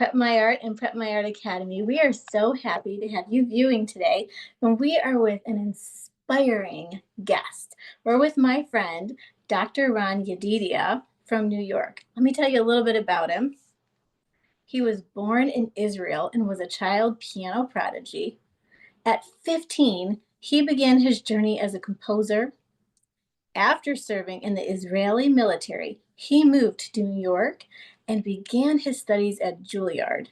Prep My Art and Prep My Art Academy. We are so happy to have you viewing today, and we are with an inspiring guest. We're with my friend, Dr. Ronn Yedidia from New York. Let me tell you a little bit about him. He was born in Israel and was a child piano prodigy. At 15, he began his journey as a composer. After serving in the Israeli military, he moved to New York and began his studies at Juilliard.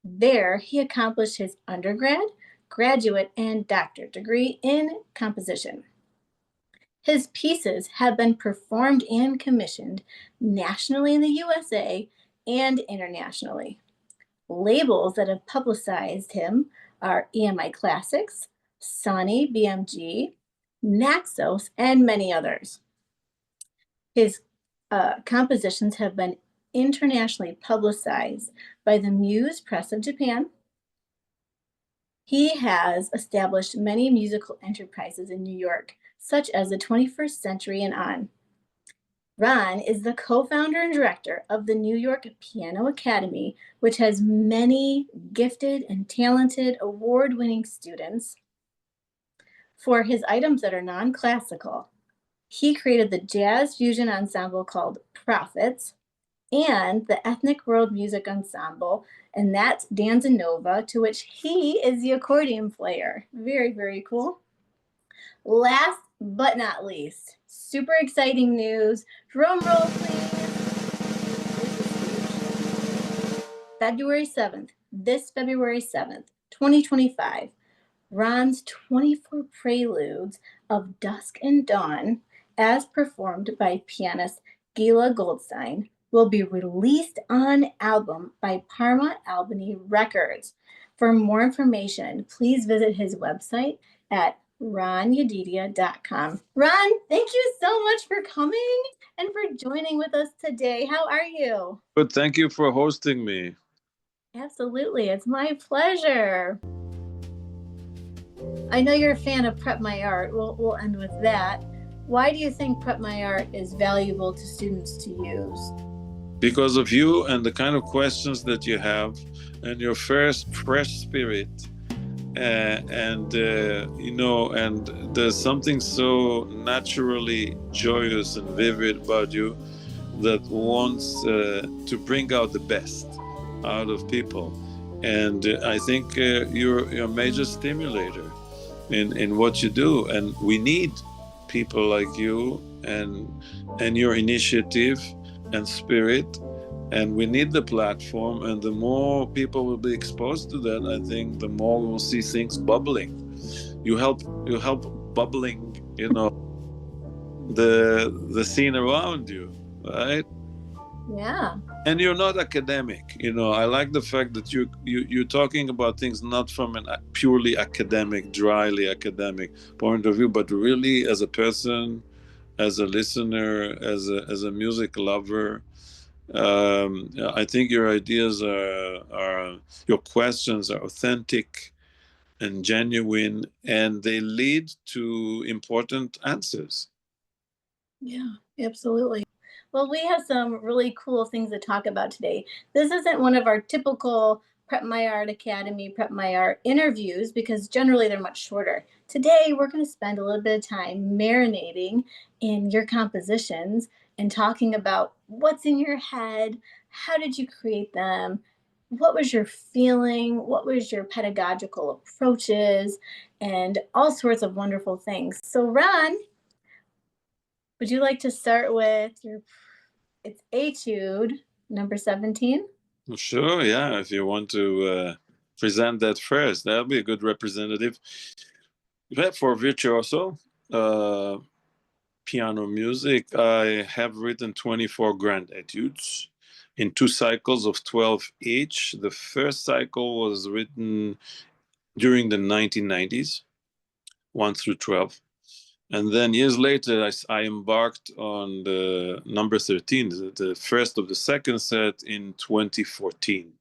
There, he accomplished his undergrad, graduate, and doctorate degree in composition. His pieces have been performed and commissioned nationally in the USA and internationally. Labels that have publicized him are EMI Classics, Sony BMG, Naxos, and many others. His compositions have been internationally publicized by the Muse Press of Japan. He has established many musical enterprises in New York, such as the 21st Century and On. Ronn is the co-founder and director of the New York Piano Academy, which has many gifted and talented award-winning students. For his items that are non-classical, he created the jazz fusion ensemble called Prophets and the ethnic world music ensemble, and that's Danza Nova, to which he is the accordion player. Very, very cool. Last but not least, super exciting news. Drum roll, please. February 7th, this February 7th, 2025, Ronn's 24 Preludes of Dusk and Dawn, as performed by pianist Gila Goldstein, will be released on album by Parma Albany Records. For more information, please visit his website at ronnyedidia.com. Ronn, thank you so much for coming and for joining with us today. How are you? Good, thank you for hosting me. Absolutely, it's my pleasure. I know you're a fan of Prep My Art. We'll end with that. Why do you think Prep My Art is valuable to students to use? Because of you and the kind of questions that you have and your fresh spirit. And there's something so naturally joyous and vivid about you that wants to bring out the best out of people. And I think you're a major stimulator in what you do, and we need people like you and your initiative and spirit, and we need the platform, and the more people will be exposed to that, I think the more we'll see things bubbling. You help bubbling, the scene around you, right? Yeah. And you're not academic. I like the fact that you're talking about things not from a purely academic, dryly academic point of view, but really as a person, as a listener, as a music lover. I think your ideas are your questions are authentic and genuine, and they lead to important answers. Yeah, absolutely. Well, we have some really cool things to talk about today. This isn't one of our typical Prep My Art Academy, Prep My Art interviews, because generally they're much shorter. Today, we're going to spend a little bit of time marinating in your compositions and talking about what's in your head, how did you create them, what was your feeling, what was your pedagogical approaches, and all sorts of wonderful things. So, Ronn, would you like to start with it's Etude number 17? Sure, yeah. If you want to present that first, that'll be a good representative. For virtuoso piano music, I have written 24 grand etudes in 2 cycles of 12 each. The first cycle was written during the 1990s, 1 through 12. And then years later, I embarked on the number 13, the first of the second set in 2014.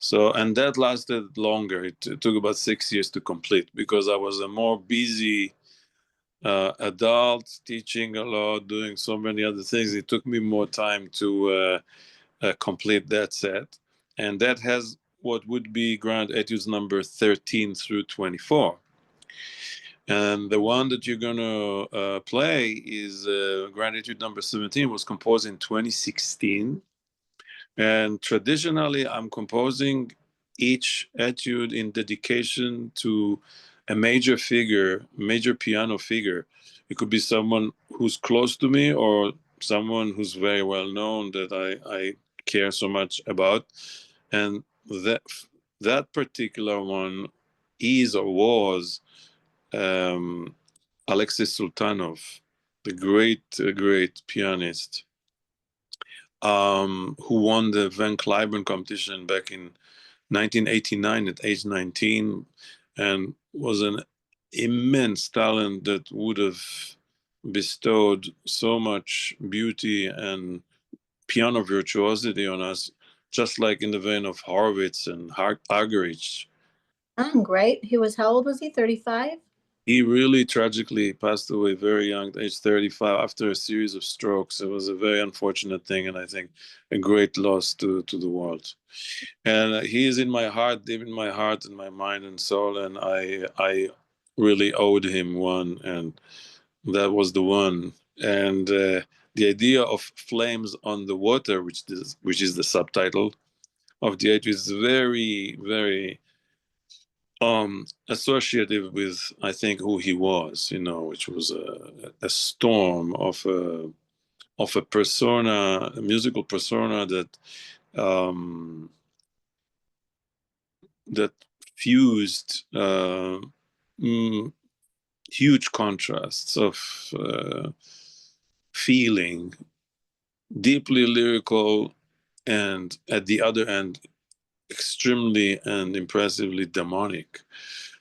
So, and that lasted longer. It took about 6 years to complete because I was a more busy adult, teaching a lot, doing so many other things. It took me more time to complete that set. and that has what would be grand etudes number 13 through 24. And the one that you're going to play is grand etude number 17, was composed in 2016. And traditionally, I'm composing each etude in dedication to a major figure, major piano figure. It could be someone who's close to me or someone who's very well known that I care so much about. And that particular one is or was um, Alexis Sultanov, the great pianist, who won the Van Cliburn competition back in 1989 at age 19, and was an immense talent that would have bestowed so much beauty and piano virtuosity on us, just like in the vein of Horowitz and Argerich. Great. He was, how old was he? 35? He really tragically passed away very young, at age 35, after a series of strokes. It was a very unfortunate thing, and I think a great loss to the world. And he is in my heart, deep in my heart and my mind and soul, and I really owed him one, and that was the one. And the idea of Flames on the Water, which is the subtitle of the age, is very, very associative with, I think, who he was, which was a storm of a persona, a musical persona that fused huge contrasts of feeling, deeply lyrical, and at the other end, extremely and impressively demonic.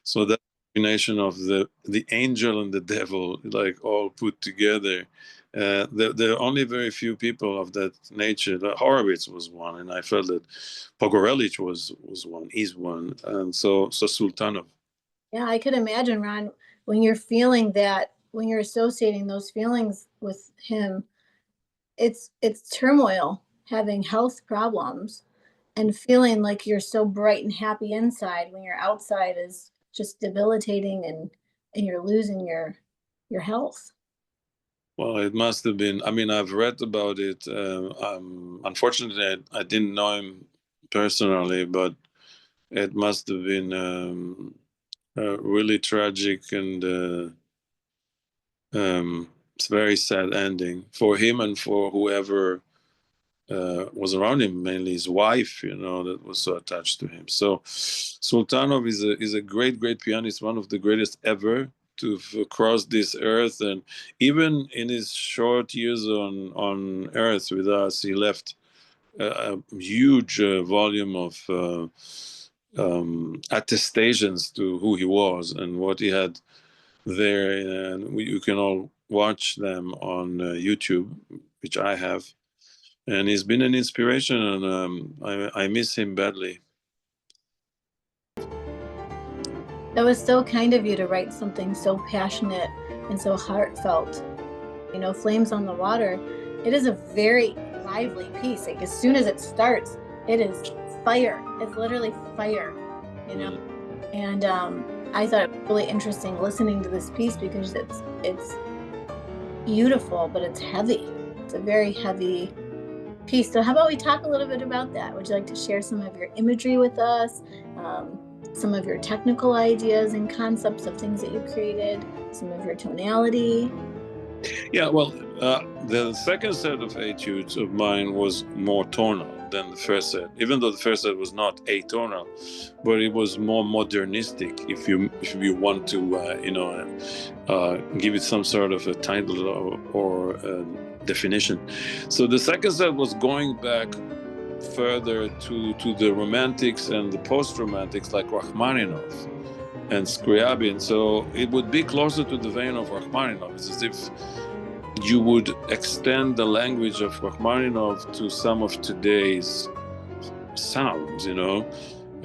So that combination of the angel and the devil, like all put together, there are only very few people of that nature. Horowitz was one, and I felt that Pogorelic was one, is one, and so Sultanov. Yeah, I could imagine, Ron, when you're feeling that, when you're associating those feelings with him, it's turmoil, having health problems and feeling like you're so bright and happy inside when your outside is just debilitating and you're losing your health. Well, it must have been. I mean, I've read about it. Unfortunately, I didn't know him personally, but it must have been really tragic, and it's a very sad ending for him and for whoever was around him, mainly his wife, that was so attached to him. So Sultanov is a great pianist, one of the greatest ever to cross this earth. And even in his short years on earth with us, he left a huge volume of attestations to who he was and what he had there. And you can all watch them on YouTube, which I have. And he's been an inspiration, and I miss him badly. That was so kind of you to write something so passionate and so heartfelt. Flames on the Water, it is a very lively piece. Like as soon as it starts, it is fire. It's literally fire, And I thought it was really interesting listening to this piece because it's beautiful, but it's heavy. It's a very heavy piece. So how about we talk a little bit about that? Would you like to share some of your imagery with us? Some of your technical ideas and concepts of things that you created, some of your tonality? Yeah, well, the second set of etudes of mine was more tonal than the first set, even though the first set was not atonal, but it was more modernistic, if you want to give it some sort of a title or definition. So the second set was going back further to the romantics and the post-romantics like Rachmaninoff and Scriabin. So it would be closer to the vein of Rachmaninoff. It's as if you would extend the language of Rachmaninoff to some of today's sounds,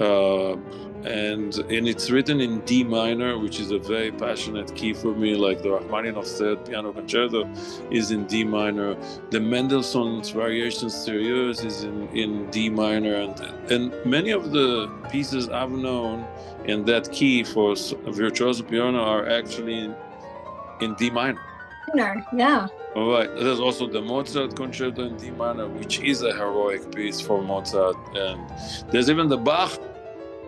uh, and it's written in D minor, which is a very passionate key for me. Like the Rachmaninoff's Third Piano Concerto is in D minor. The Mendelssohn's Variations Sérieuses is in D minor, and many of the pieces I've known in that key for virtuoso piano are actually in D minor. Minor, yeah. All right. There's also the Mozart Concerto in D minor, which is a heroic piece for Mozart, and there's even the Bach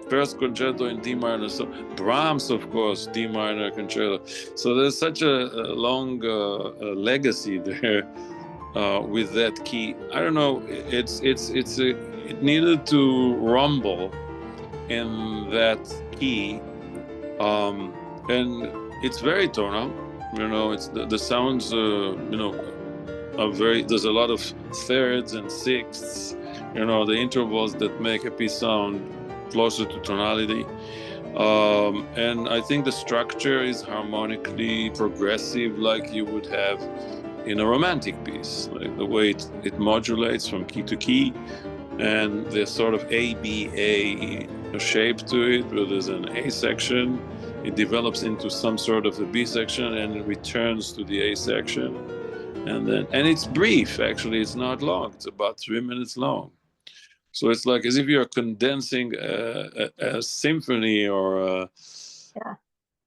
First Concerto in D minor. So Brahms, of course, D minor concerto. So there's such a long legacy there with that key. I don't know. It needed to rumble in that key, and it's very tonal. It's the sounds. Are very. There's a lot of thirds and sixths. The intervals that make a piece sound closer to tonality. And I think the structure is harmonically progressive, like you would have in a romantic piece, like the way it modulates from key to key, and there's sort of ABA shape to it, where there's an A section, it develops into some sort of a B section, and it returns to the A section, and it's brief. Actually, it's not long. It's about 3 minutes long. So it's like as if you're condensing a symphony Yeah.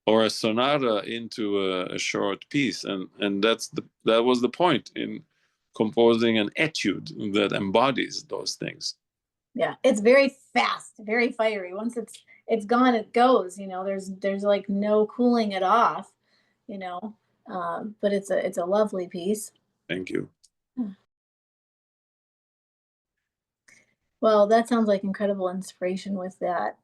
or a sonata into a short piece, and that was the point in composing an etude that embodies those things. Yeah, it's very fast, very fiery. Once it's gone, it goes. There's like no cooling it off. You know, but it's a lovely piece. Thank you. Well, that sounds like incredible inspiration with that.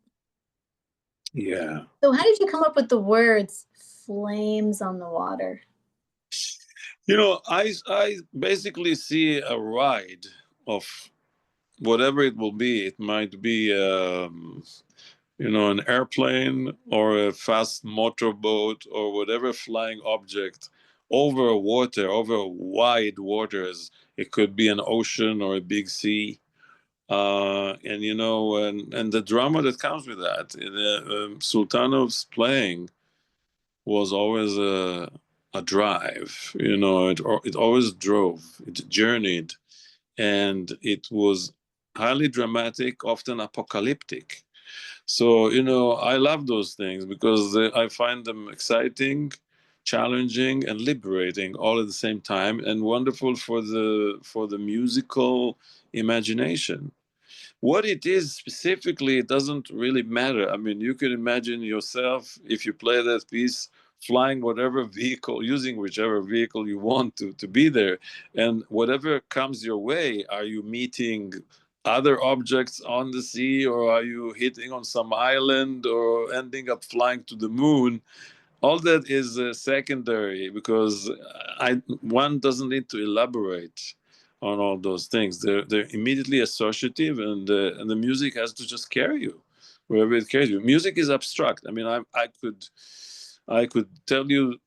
Yeah. So, how did you come up with the words "flames on the water"? I basically see a ride of whatever it will be. It might be an airplane or a fast motorboat or whatever flying object over water, over wide waters. It could be an ocean or a big sea. And the drama that comes with that. Sultanov's playing was always a drive. It always drove. It journeyed, and it was highly dramatic, often apocalyptic. So, I love those things because I find them exciting, challenging, and liberating all at the same time, and wonderful for the musical imagination. What it is specifically, it doesn't really matter. I mean, you can imagine yourself, if you play that piece, flying whatever vehicle, using whichever vehicle you want to be there. And whatever comes your way, are you meeting other objects on the sea, or are you hitting on some island, or ending up flying to the moon? All that is secondary, because one doesn't need to elaborate on all those things. They're immediately associative, and the music has to just carry you wherever it carries you. Music is abstract. I mean, I could tell you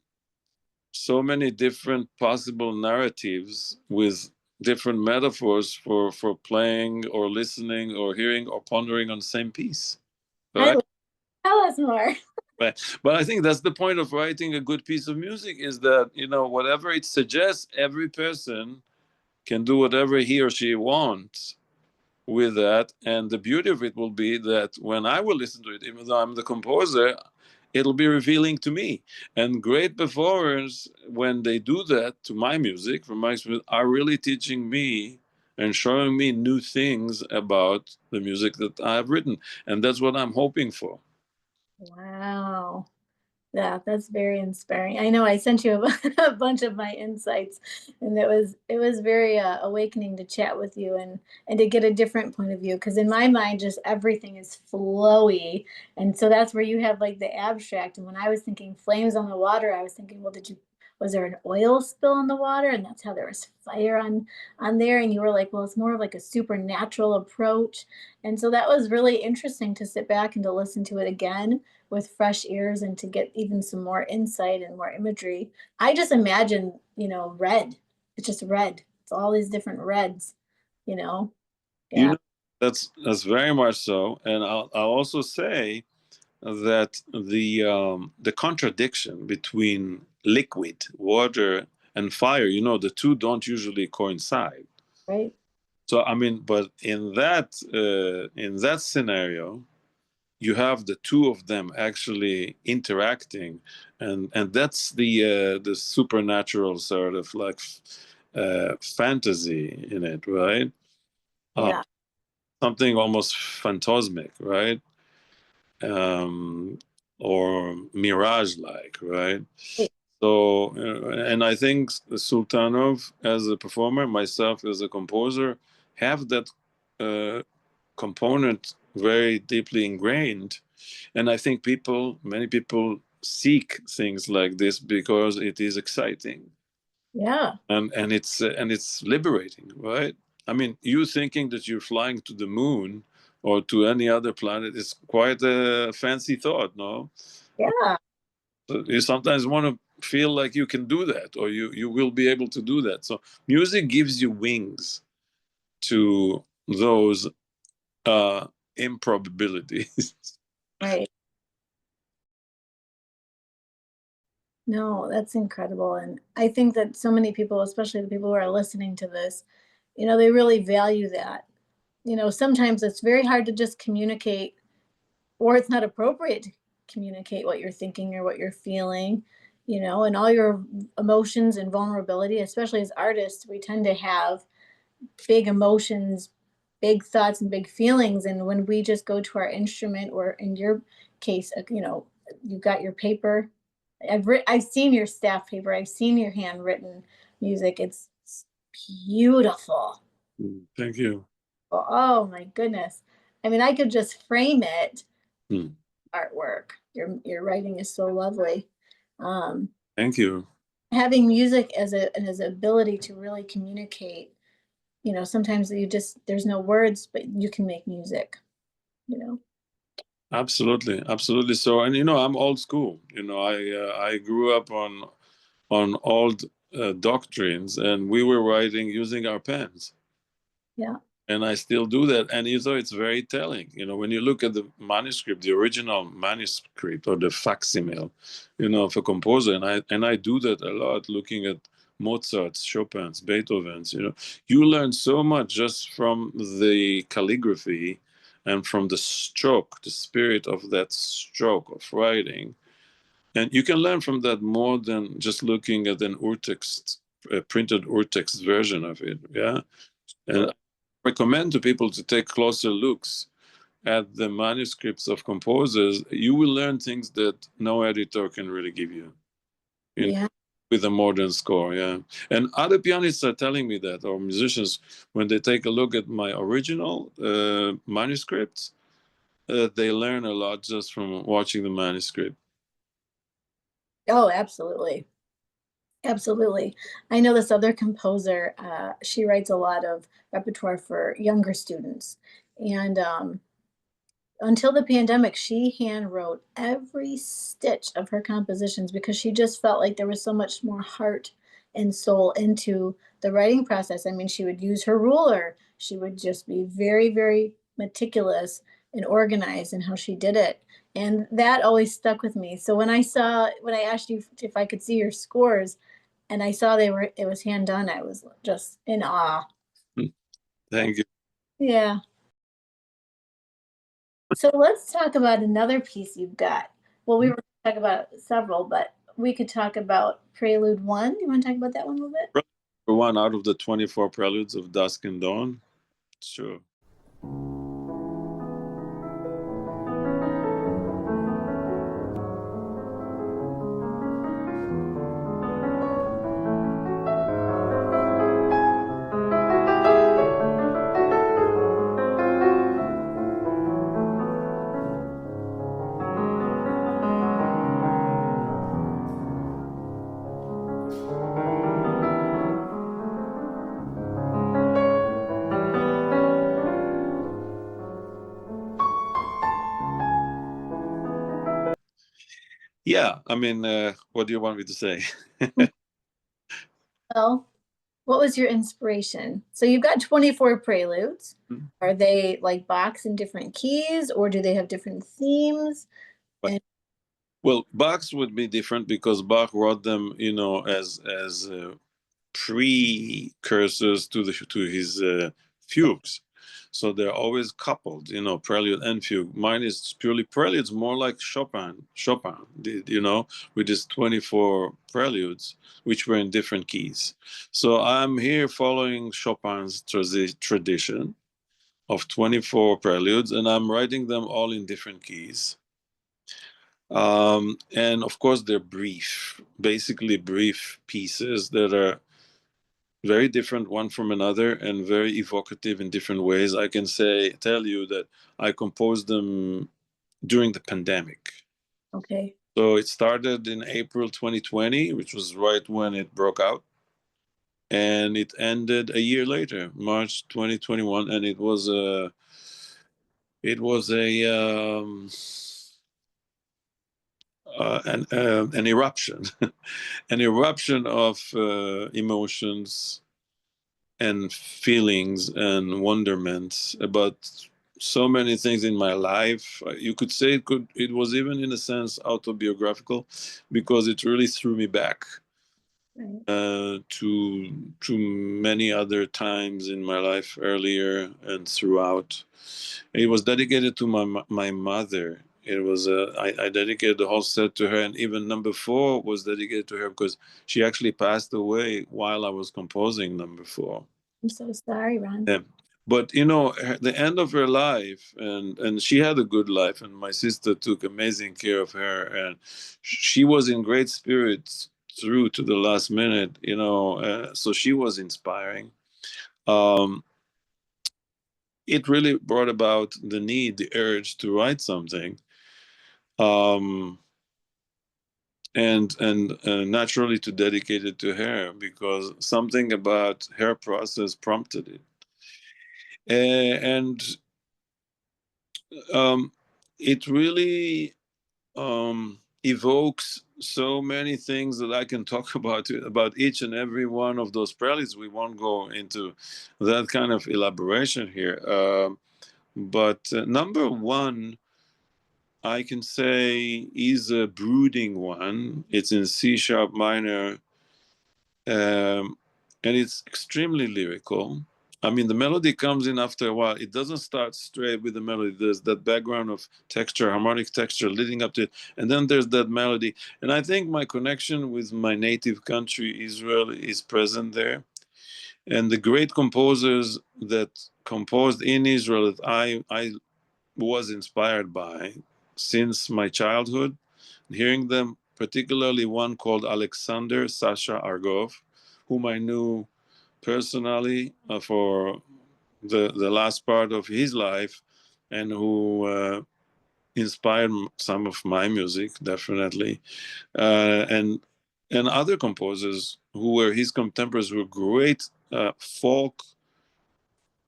so many different possible narratives with different metaphors for playing or listening or hearing or pondering on the same piece. I Right? Tell us more. But I think that's the point of writing a good piece of music, is that, whatever it suggests, every person can do whatever he or she wants with that. And the beauty of it will be that when I will listen to it, even though I'm the composer, it'll be revealing to me. And great performers, when they do that to my music, from my experience, are really teaching me and showing me new things about the music that I've written. And that's what I'm hoping for. Wow. Yeah, that's very inspiring. I know I sent you a bunch of my insights, and it was very awakening to chat with you and to get a different point of view. Because in my mind, just everything is flowy, and so that's where you have like the abstract. And when I was thinking flames on the water, I was thinking, well, was there an oil spill on the water, and that's how there was fire on there? And you were like, well, it's more of like a supernatural approach, and so that was really interesting to sit back and to listen to it again with fresh ears and to get even some more insight and more imagery. I just imagine, red. It's just red. It's all these different reds, you know? You Yeah. know, That's very much so, and I'll also say that the contradiction between liquid, water, and fire, the two don't usually coincide. Right. So I mean, but in that scenario, you have the two of them actually interacting, and that's the supernatural sort of like fantasy in it, right? Uh, Yeah. Something almost phantasmic, right? um, or mirage-like, right? Right. So, and I think Sultanov as a performer, myself as a composer, have that uh, component very deeply ingrained. And I think many people seek things like this because it is exciting Yeah. and it's liberating, right? I mean, you thinking that you're flying to the moon or to any other planet is quite a fancy thought, no? Yeah. So you sometimes want to feel like you can do that, or you will be able to do that. So music gives you wings to those uh, improbabilities. Right. No, that's incredible. And I think that so many people, especially the people who are listening to this, they really value that. Sometimes it's very hard to just communicate, or it's not appropriate to communicate what you're thinking or what you're feeling, and all your emotions and vulnerability, especially as artists, we tend to have big emotions, big thoughts, and big feelings. And when we just go to our instrument, or in your case, you've got your paper. I've seen your staff paper. I've seen your handwritten music. It's beautiful. Thank you. Oh my goodness. I mean, I could just frame it Hmm. artwork. Your writing is so lovely. Um, Thank you. Having music as an ability to really communicate. Sometimes there's no words, but you can make music. You know. Absolutely, absolutely. So, and I'm old school. I grew up on old doctrines, and we were writing using our pens. Yeah. And I still do that. And it's very telling. When you look at the manuscript, the original manuscript or the facsimile, of a composer, and I do that a lot, looking at Mozart's, Chopin's, Beethoven's. You learn so much just from the calligraphy and from the stroke, the spirit of that stroke of writing. And you can learn from that more than just looking at an urtext, a printed urtext version of it. Yeah. And recommend to people to take closer looks at the manuscripts of composers. You will learn things that no editor can really give you, you know, Yeah. with a modern score. Yeah. And other pianists are telling me that, or musicians, when they take a look at my original manuscripts, they learn a lot just from watching the manuscript. Oh, absolutely. Absolutely. I know this other composer, she writes a lot of repertoire for younger students. And until the pandemic, she hand wrote every stitch of her compositions because she just felt like there was so much more heart and soul into the writing process. I mean, she would use her ruler. She would just be very, very meticulous and organized in how she did it. And that always stuck with me. So when I asked you if I could see your scores and I saw it was hand done, I was just in awe. Thank you. Yeah. So let's talk about another piece you've got. Well, we were talking about several, but we could talk about Prelude One. Do you want to talk about that one a little bit? One out of the 24 preludes of Dusk and Dawn. Sure. Yeah, I mean, what do you want me to say? Well, What was your inspiration? So you've got 24 preludes. Mhm. Are they like Bach's in different keys, or do they have different themes? But, And well, Bach's would be different because Bach wrote them, as precursors to his fugues. So they're always coupled, prelude and fugue. Mine is purely preludes, more like Chopin did, with his 24 preludes, which were in different keys. So I'm here following Chopin's tradition of 24 preludes, and I'm writing them all in different keys. And of course, they're brief, basically brief pieces that are very different one from another and very evocative in different ways. I can tell you that I composed them during the pandemic. okay, So it started in April 2020, which was right when it broke out, and it ended a year later, March 2021, and it was an eruption, an eruption of emotions and feelings and wonderments about so many things in my life. You could say it was even in a sense autobiographical because it really threw me back right. to many other times in my life earlier and throughout. It was dedicated to my mother. I dedicated the whole set to her, and even number four was dedicated to her because she actually passed away while I was composing number four. I'm so sorry, Ron. Yeah. But the end of her life, and she had a good life, and my sister took amazing care of her, and she was in great spirits through to the last minute. So she was inspiring. Um, it really brought about the need, the urge to write something, um, and naturally to dedicate it to her because something about her process prompted it. And um, it really evokes so many things that I can talk about each and every one of those preludes. We won't go into that kind of elaboration here. But number one, I can say, is a brooding one. It's in C sharp minor, um, and it's extremely lyrical. I mean, the melody comes in after a while. It doesn't start straight with the melody. There's that background of texture, harmonic texture leading up to it. And then there's that melody. And I think my connection with my native country, Israel, is present there. And the great composers that composed in Israel that I was inspired by since my childhood, hearing them, particularly one called Alexander Sasha Argov, whom I knew personally for the last part of his life, and who inspired some of my music, definitely, and other composers who were his contemporaries were great folk.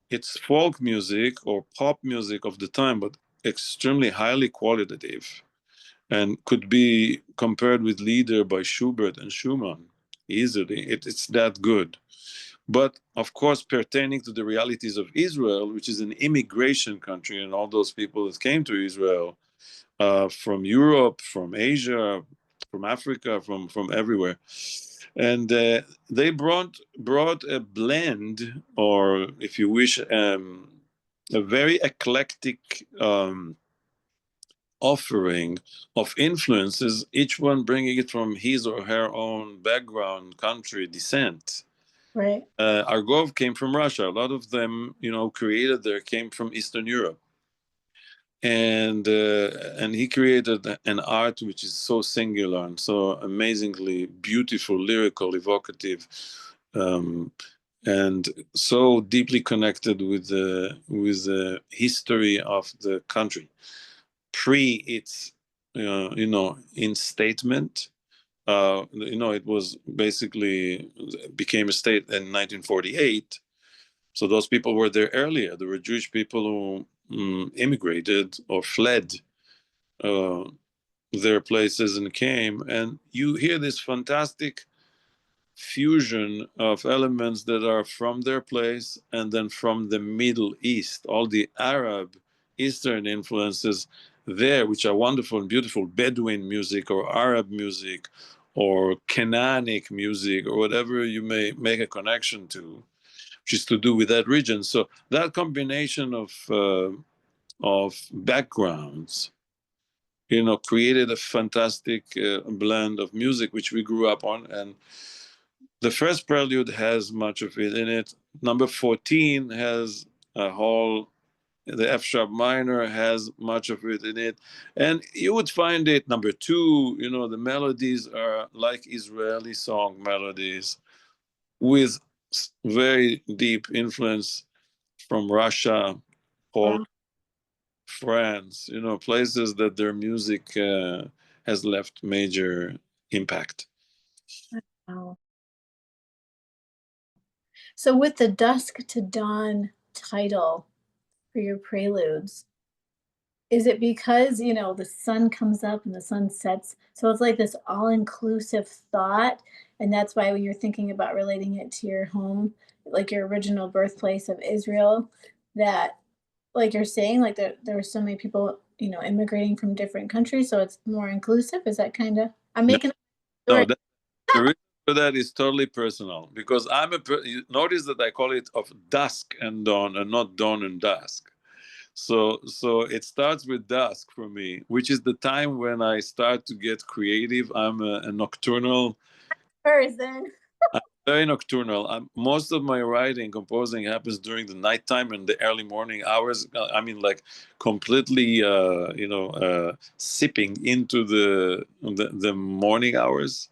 It's folk music or pop music of the time, but extremely highly qualitative and could be compared with Lieder by Schubert and Schumann easily. It's that good. But of course, pertaining to the realities of Israel, which is an immigration country, and all those people that came to Israel from Europe, from Asia, from Africa, from everywhere, and they brought a blend, or if you wish, a very eclectic offering of influences, each one bringing it from his or her own background, country, descent. Right. Argov came from Russia. A lot of them, created there came from Eastern Europe, and he created an art which is so singular and so amazingly beautiful, lyrical, evocative, um, and so deeply connected with the history of the country pre its instatement. It was basically became a state in 1948. So those people were there earlier. There were Jewish people who immigrated or fled uh, their places and came. And you hear this fantastic fusion of elements that are from their place and then from the Middle East, all the Arab Eastern influences there, which are wonderful and beautiful, Bedouin music or Arab music or Canaanic music or whatever you may make a connection to, which is to do with that region. So that combination of backgrounds, created a fantastic blend of music which we grew up on. And the first prelude has much of it in it. Number 14 has a whole, the F sharp minor has much of it in it. And you would find it, number two, the melodies are like Israeli song melodies with very deep influence from Russia, Poland, Wow. France, places that their music has left major impact. Wow. So with the Dusk to Dawn title for your preludes, is it because, the sun comes up and the sun sets? So it's like this all-inclusive thought, and that's why when you're thinking about relating it to your home, like your original birthplace of Israel, that like you're saying, like there were so many people, immigrating from different countries, so it's more inclusive. Is that kind of I'm No, making a no, story. the reason for that is totally personal because you notice that I call it of dusk and dawn and not dawn and dusk. So it starts with dusk for me, which is the time when I start to get creative. I'm a nocturnal. Person. I'm very nocturnal. Most of my writing, composing happens during the nighttime and the early morning hours. I mean, like completely, sipping into the morning hours.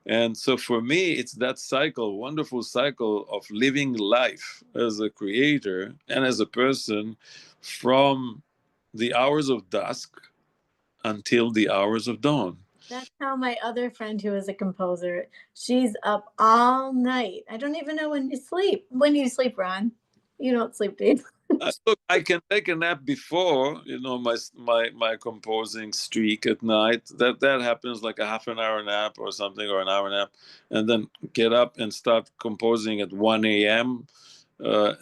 And so for me, it's that cycle, wonderful cycle of living life as a creator and as a person from the hours of dusk until the hours of dawn. That's how my other friend who is a composer, she's up all night. I don't even know when you sleep. When do you sleep, Ron? You don't sleep, Dave. Look, I can take a nap before, my composing streak at night. That happens like a half an hour nap or something, or an hour nap, and then get up and start composing at 1 a.m.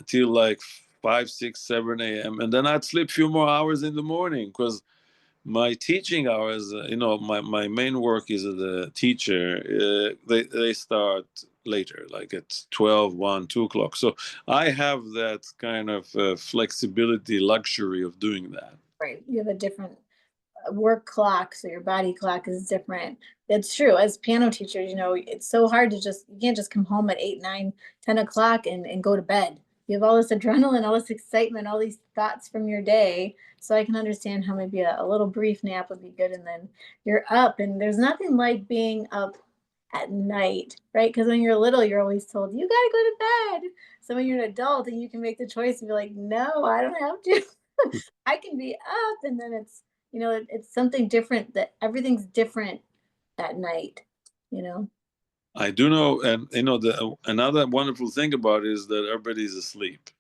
Till like 5, 6, 7 a.m. And then I'd sleep a few more hours in the morning because my teaching hours, my main work is as a teacher. They start later, like at 12, 1, 2 o'clock. So I have that kind of flexibility, luxury of doing that. Right. You have a different work clock, so your body clock is different. It's true. As piano teachers, it's so hard to you can't just come home at 8, 9, 10 o'clock and go to bed. You have all this adrenaline, all this excitement, all these thoughts from your day. So I can understand how maybe a little brief nap would be good. And then you're up, and there's nothing like being up at night, right? Because when you're little, you're always told, you got to go to bed. So when you're an adult and you can make the choice and be like, no, I don't have to. I can be up, and then it's something different, that everything's different at night, you know? I do know, and another wonderful thing about it is that everybody's asleep.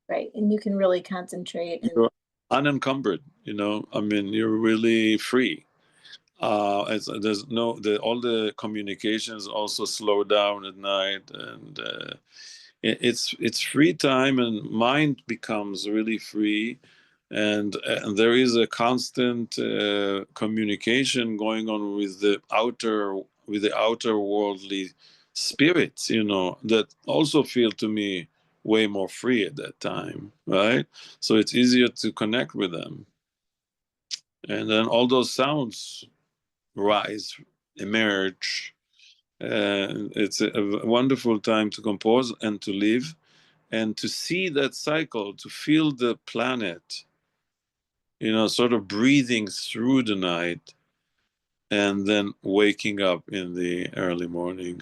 Right. And you can really concentrate and You're unencumbered. I mean, you're really free. There's all the communications also slow down at night, and it's free time, and mind becomes really free, and there is a constant communication going on with the outer worldly spirits, that also feel to me way more free at that time, right? So it's easier to connect with them, and then all those sounds rise, emerge. It's a wonderful time to compose and to live and to see that cycle, to feel the planet, sort of breathing through the night and then waking up in the early morning.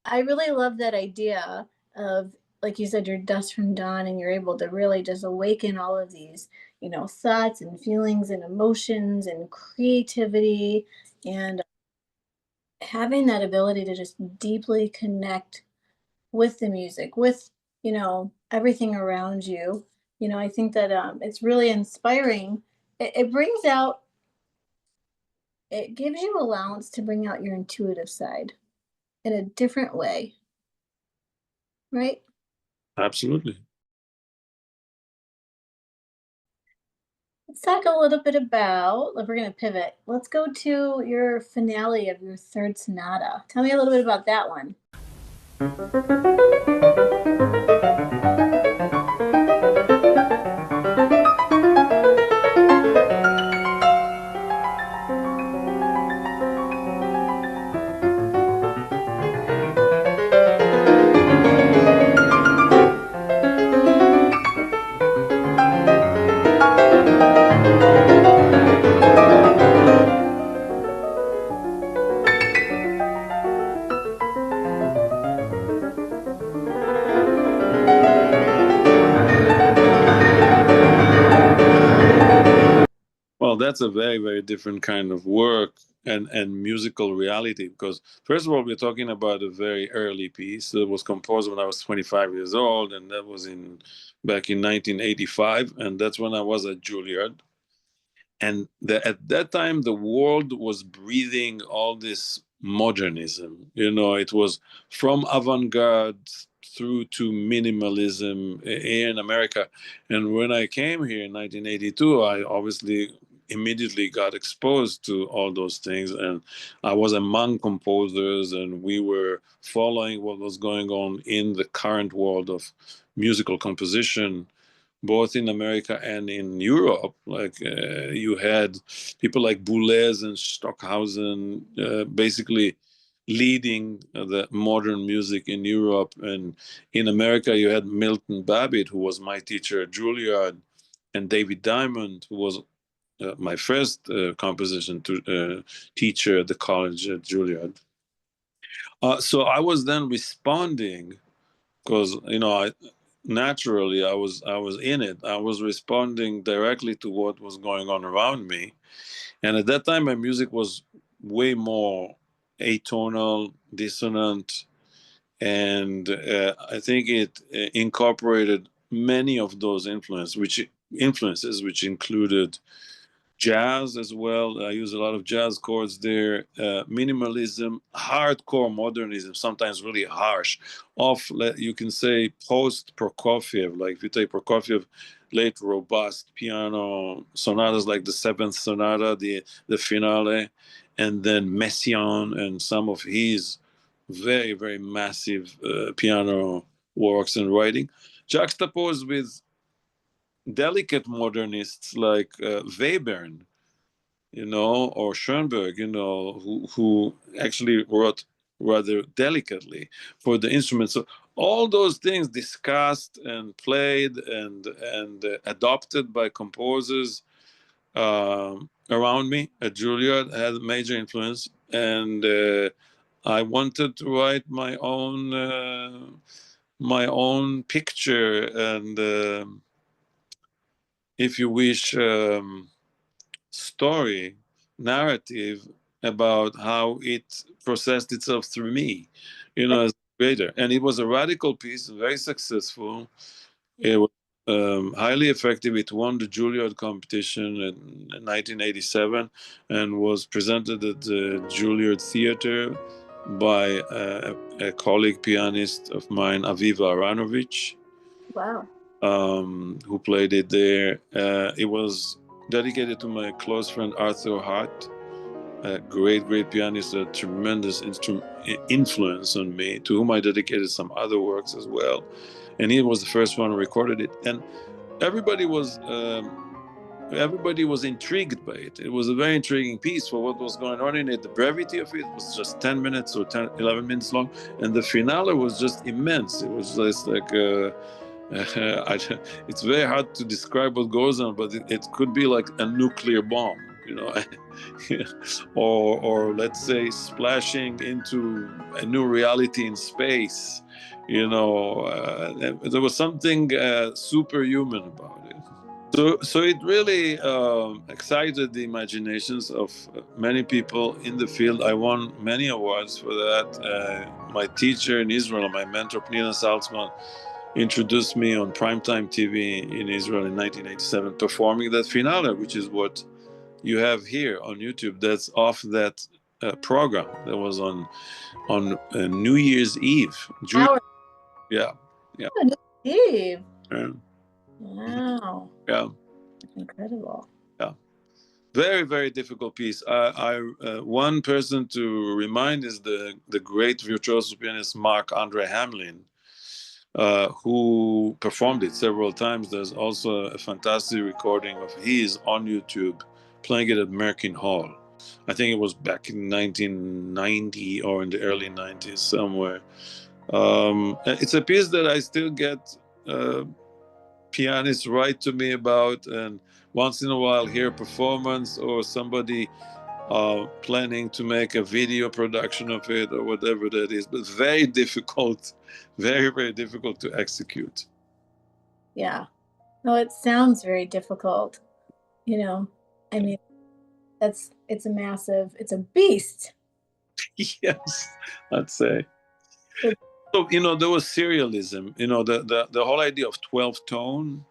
I really love that idea of, like you said, your dusk from dawn, and you're able to really just awaken all of these, thoughts and feelings and emotions and creativity, and having that ability to just deeply connect with the music, with, everything around you. I think that it's really inspiring. It brings out, it gives you allowance to bring out your intuitive side. in a different way, right? Absolutely. Let's talk a little bit about, if we're going to pivot, let's go to your finale of your third sonata. Tell me a little bit about that one. Well, that's a very, very different kind of work and musical reality because, first of all, we're talking about a very early piece that was composed when I was 25 years old, and that was in back in 1985, and that's when I was at Juilliard. And at that time the world was breathing all this modernism. It was from avant-garde through to minimalism here in America. And when I came here in 1982, I obviously immediately got exposed to all those things, and I was among composers, and we were following what was going on in the current world of musical composition, both in America and in Europe. Like you had people like Boulez and Stockhausen basically leading the modern music in Europe. And in America, you had Milton Babbitt, who was my teacher at Juilliard, and David Diamond, who was my first composition teacher at the college at Juilliard. So I was then responding because naturally I was in it. I was responding directly to what was going on around me, and at that time my music was way more atonal, dissonant, and I think it incorporated many of those influences, which included jazz as well. I use a lot of jazz chords there. Minimalism, hardcore modernism, sometimes really harsh. You can say post Prokofiev. Like if you take Prokofiev, late robust piano sonatas like the Seventh Sonata, the Finale, and then Messiaen and some of his very very massive piano works and writing, juxtaposed with delicate modernists like Webern, or Schoenberg, who actually wrote rather delicately for the instrument. So all those things discussed and played and adopted by composers around me at Juilliard had a major influence, and I wanted to write my own picture and, if you wish. Story, narrative about how it processed itself through me, as a creator. And it was a radical piece, very successful. It was highly effective. It won the Juilliard competition in 1987 and was presented at the Juilliard Theater by a colleague pianist of mine, Aviva Aranovich, Wow. who played it there. It was dedicated to my close friend Arthur Hart, a great, great pianist, a tremendous influence on me, to whom I dedicated some other works as well. And he was the first one who recorded it. And everybody was everybody was intrigued by it. It was a very intriguing piece for what was going on in it. The brevity of it was just 10 minutes or 10, 11 minutes long. And the finale was just immense. It was just like it's very hard to describe what goes on, but it could be like a nuclear bomb, or let's say splashing into a new reality in space. There was something superhuman about it. So it really excited the imaginations of many people in the field. I won many awards for that. My teacher in Israel, my mentor, Pnina Salzman, introduced me on primetime TV in Israel in 1987, performing that finale, which is what you have here on YouTube. That's off that program that was on New Year's Eve. Our Yeah, yeah, Eve. yeah, Wow. yeah. Incredible. Yeah. Very, very difficult piece. One person to remind is the great virtuoso pianist Mark Andre Hamlin, who performed it several times. There's also a fantastic recording of his on YouTube playing it at Merkin Hall. I think it was back in 1990 or in the early 90s somewhere. It's a piece that I still get pianists write to me about, and once in a while hear a performance or somebody planning to make a video production of it or whatever that is, but very difficult, very, very difficult to execute. Yeah. No, it sounds very difficult. You know, I mean, it's a beast. Yes, I'd say. It- So, there was serialism, the whole idea of 12 tone,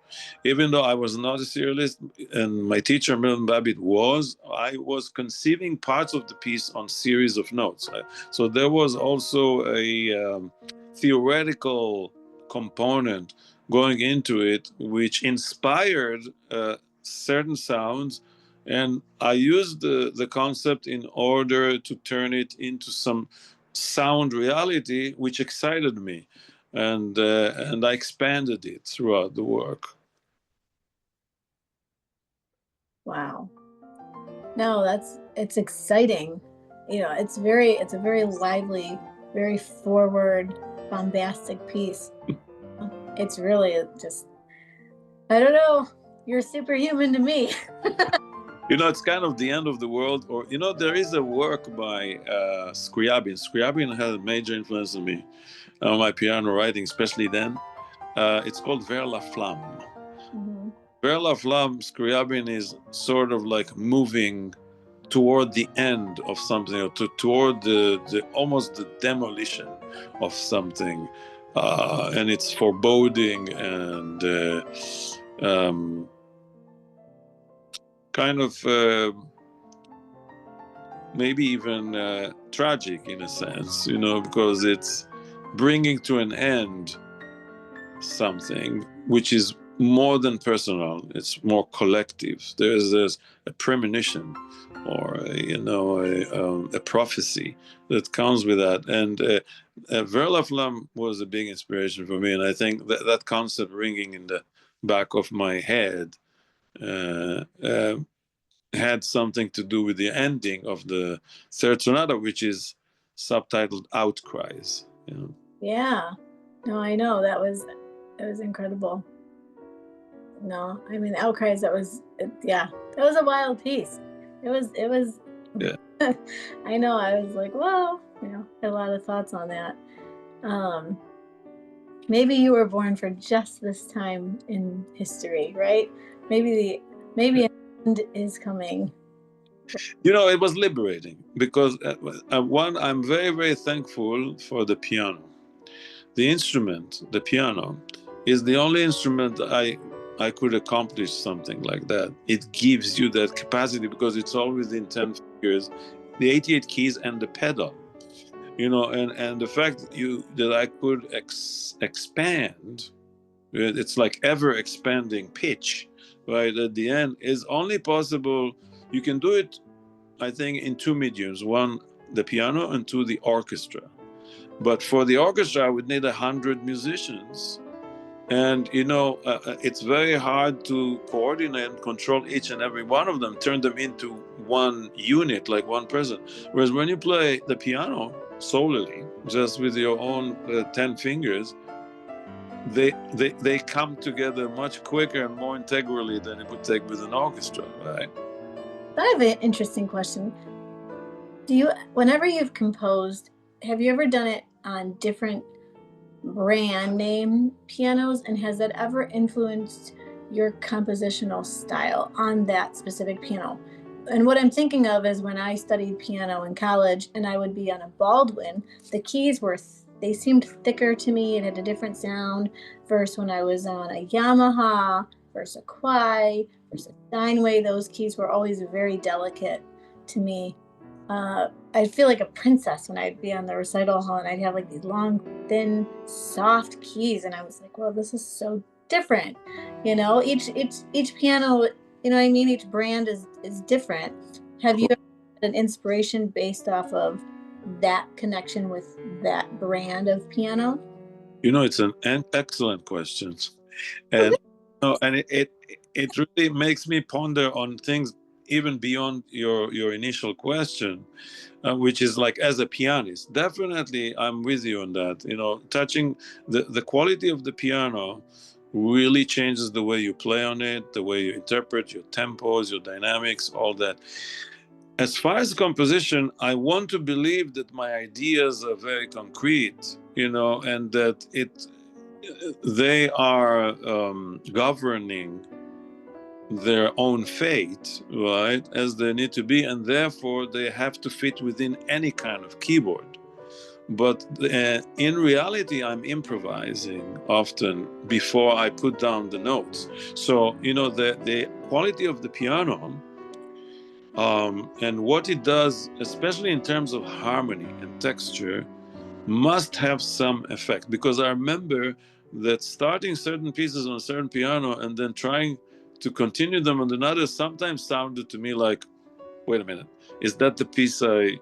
even though I was not a serialist and my teacher, Milton Babbitt, I was conceiving parts of the piece on series of notes. So there was also a theoretical component going into it, which inspired certain sounds. And I used the concept in order to turn it into some sound reality, which excited me, and I expanded it throughout the work. wow. No, it's exciting. It's a very lively, very forward, bombastic piece. It's really just, I don't know, you're superhuman to me. It's kind of the end of the world, or there is a work by Scriabin. Scriabin had a major influence on me, on my piano writing, especially then. It's called Vers la Flamme. Mm-hmm. Vers la Flamme, Scriabin is sort of like moving toward the end of something, or toward the almost the demolition of something, and it's foreboding and kind of maybe even tragic in a sense, because it's bringing to an end something which is more than personal. It's more collective. There's a premonition, or a prophecy that comes with that. And Vers la Flamme was a big inspiration for me, and I think that concept ringing in the back of my head uh, uh, had something to do with the ending of the third sonata, which is subtitled Outcries. Yeah. No, I know it was incredible. No, I mean, Outcries, yeah, that was a wild piece. It was, Yeah. I know, I was like, whoa, had a lot of thoughts on that. Um, Maybe you were born for just this time in history, right? Maybe an end is coming. It was liberating because one, I'm very, very thankful for the piano. The instrument, the piano, is the only instrument I could accomplish something like that. It gives you that capacity because it's all within 10 fingers, the 88 keys and the pedal. And the fact that I could expand, it's like ever expanding pitch, right? At the end is only possible. You can do it, I think, in two mediums: one, the piano, and two, the orchestra. But for the orchestra, I would need 100 musicians. And, it's very hard to coordinate and control each and every one of them, turn them into one unit, like one person. Whereas when you play the piano solely, just with your own 10 fingers, they come together much quicker and more integrally than it would take with an orchestra, right? I have an interesting question. Whenever you've composed, have you ever done it on different brand name pianos, and has that ever influenced your compositional style on that specific piano? And what I'm thinking of is when I studied piano in college and I would be on a Baldwin, the keys they seemed thicker to me. It had a different sound versus when I was on a Yamaha versus a Kwai versus a Steinway. Those keys were always very delicate to me. I'd feel like a princess when I'd be on the recital hall, and I'd have like these long, thin, soft keys, and I was like, "Well, this is so different." Each piano, you know what I mean? Each brand is different. Have you ever had an inspiration based off of that connection with that brand of piano? It's an excellent question, and it really makes me ponder on things even beyond your initial question, which is like, as a pianist, definitely I'm with you on that. Touching the quality of the piano really changes the way you play on it, the way you interpret your tempos, your dynamics, all that. As far as composition, I want to believe that my ideas are very concrete, and that they are governing their own fate, right, as they need to be, and therefore they have to fit within any kind of keyboard. But in reality, I'm improvising often before I put down the notes. So, the quality of the piano, and what it does, especially in terms of harmony and texture, must have some effect. Because I remember that starting certain pieces on a certain piano and then trying to continue them on another sometimes sounded to me like, wait a minute, is that the piece I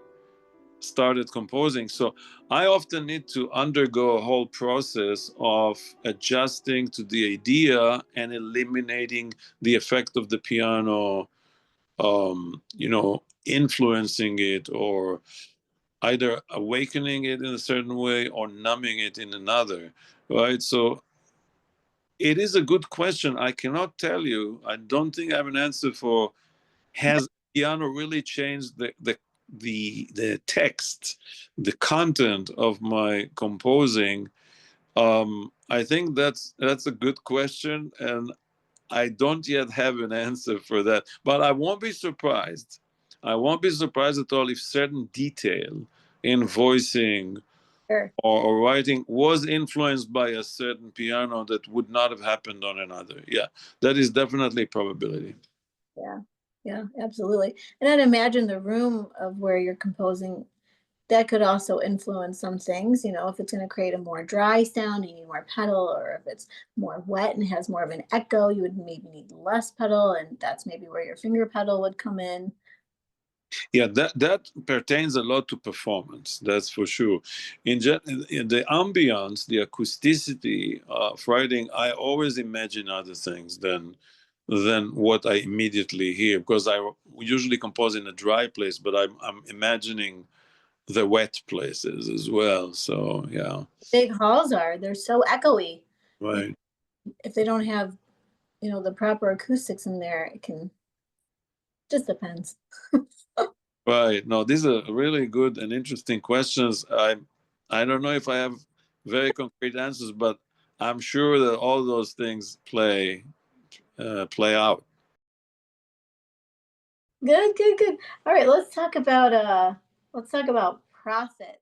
started composing? So I often need to undergo a whole process of adjusting to the idea and eliminating the effect of the piano, influencing it, or either awakening it in a certain way or numbing it in another, right? So it is a good question. I cannot tell you. I don't think I have an answer for, has piano really changed the text, the content of my composing? I think that's a good question, and I don't yet have an answer for that. But I won't be surprised. I won't be surprised at all if certain detail in voicing Sure. or writing was influenced by a certain piano that would not have happened on another. Yeah, that is definitely a probability. Yeah, yeah, absolutely. And I'd imagine the room of where you're composing, that could also influence some things. If it's going to create a more dry sound, you need more pedal, or if it's more wet and has more of an echo, you would maybe need less pedal, and that's maybe where your finger pedal would come in. Yeah, that pertains a lot to performance. That's for sure. In the ambience, the acousticity of writing, I always imagine other things than what I immediately hear, because I usually compose in a dry place, but I'm imagining the wet places as well. So yeah, Big halls they're so echoey. And right. if they don't have, the proper acoustics in there, it can just depends. Right. No, these are really good and interesting questions. I don't know if I have very concrete answers, but I'm sure that all those things play out. Good, good, good. All right, let's talk about profit.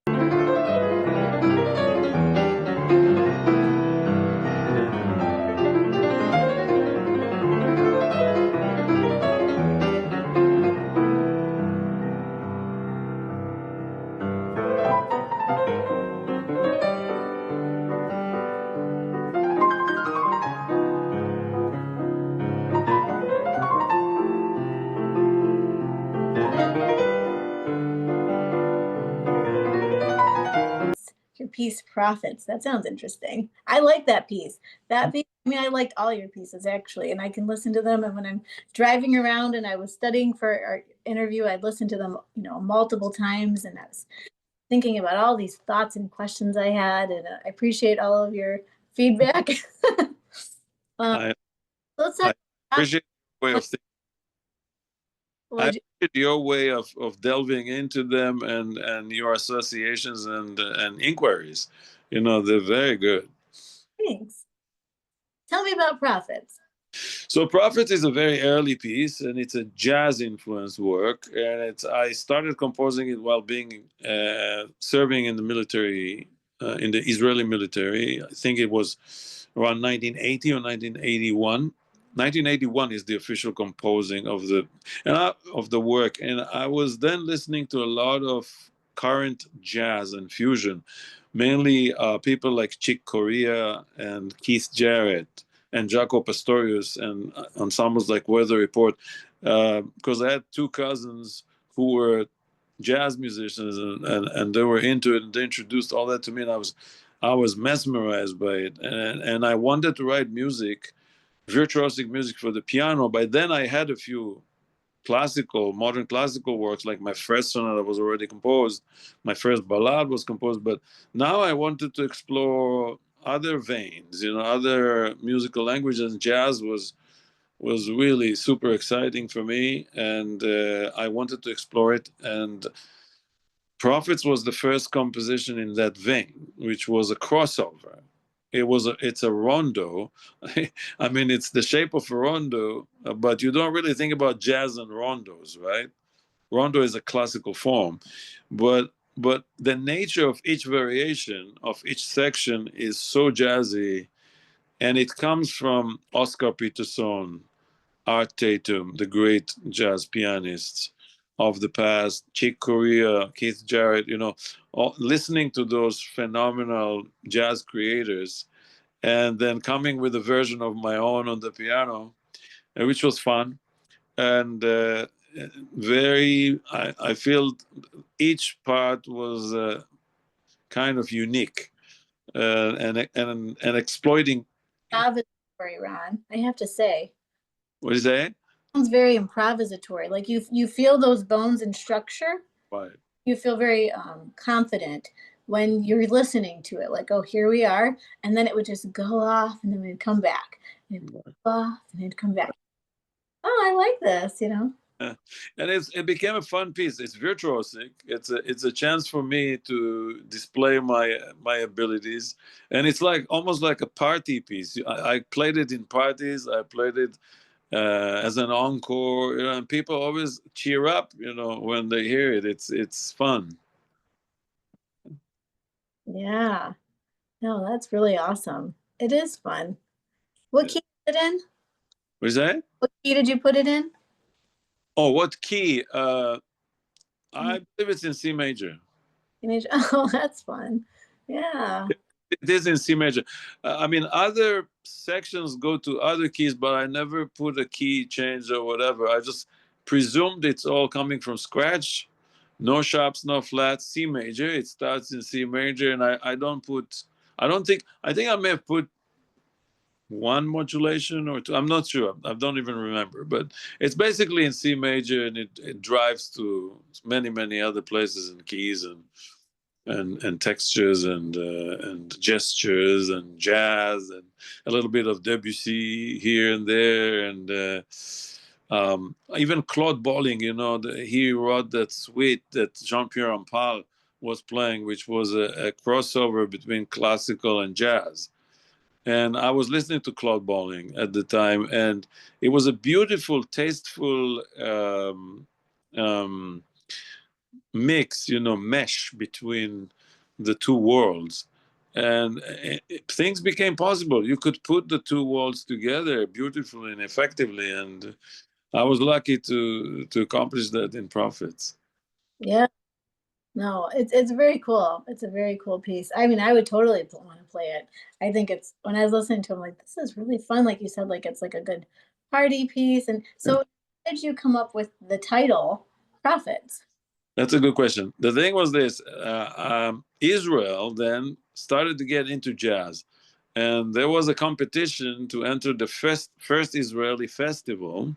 Your piece profits. That sounds interesting. I like that piece. That piece, I mean, I liked all your pieces actually, and I can listen to them. And when I'm driving around and I was studying for our interview, I'd listen to them, multiple times, and I was thinking about all these thoughts and questions I had, and I appreciate all of your feedback. um, I, let's I talk about appreciate your way of thinking. I what appreciate your way of delving into them, and your associations and inquiries. They're very good. thanks. Tell me about profits. So Prophet is a very early piece, and it's a jazz influenced work. And I started composing it while being serving in the military, in the Israeli military. I think it was around 1980 or 1981. 1981 is the official composing of the work, and I was then listening to a lot of current jazz and fusion, mainly people like Chick Corea and Keith Jarrett and Jaco Pastorius and ensembles like Weather Report, because I had two cousins who were jazz musicians, and they were into it, and they introduced all that to me, and I was mesmerized by it, and I wanted to write music, virtuosic music for the piano. By then I had a few modern classical works, like my first sonata was already composed, my first ballad was composed, but now I wanted to explore other veins, other musical languages. Jazz was really super exciting for me, and I wanted to explore it. And Prophets was the first composition in that vein, which was a crossover. It's a rondo. I mean, it's the shape of a rondo, but you don't really think about jazz and rondos, right? Rondo is a classical form, but the nature of each variation of each section is so jazzy, and it comes from Oscar Peterson, Art Tatum, the great jazz pianists of the past, Chick Corea, Keith Jarrett, listening to those phenomenal jazz creators, and then coming with a version of my own on the piano, which was fun. And I feel each part was kind of unique, and exploiting. Improvisatory, Ron. I have to say, What is that? sounds very improvisatory. Like you feel those bones and structure. Right. You feel very confident when you're listening to it. Like, oh, here we are, and then it would just go off, and then we'd come back, and it'd go off, and it'd come back. Oh, I like this. Uh, and it became a fun piece. It's virtuosic. It's a chance for me to display my abilities, and it's like almost like a party piece. I played it in parties. I played it as an encore, and people always cheer up, when they hear it. It's fun. Yeah. No, that's really awesome. It is fun. What Yeah. key is it in? What is that? What key did you put it in? Oh, what key? I Mm, believe it's in C major. teenage. Oh, that's fun. Yeah. It is in C major. I mean, other sections go to other keys, but I never put a key change or whatever. I just presumed it's all coming from scratch. No sharps, no flats. C major. It starts in C major, and I don't put. I think I may have put one modulation or two. I'm not sure. I don't even remember. But it's basically in C major, and it drives to many other places and keys and textures and gestures and jazz and a little bit of Debussy here and there, and even Claude Bolling. He wrote that suite that Jean-Pierre Rampal was playing, which was a crossover between classical and jazz. And I was listening to Claude Bolling at the time, and it was a beautiful, tasteful um, mix, mesh between the two worlds. And things became possible. You could put the two worlds together beautifully and effectively. And I was lucky to accomplish that in Prophets. Yeah. No, it's very cool. It's a very cool piece. I mean, I would totally want to play it. I think it's when I was listening to him, like this is really fun. Like you said, like it's like a good party piece. And so, how did you come up with the title Prophets? That's a good question. The thing was this: Israel then started to get into jazz, and there was a competition to enter the first Israeli festival,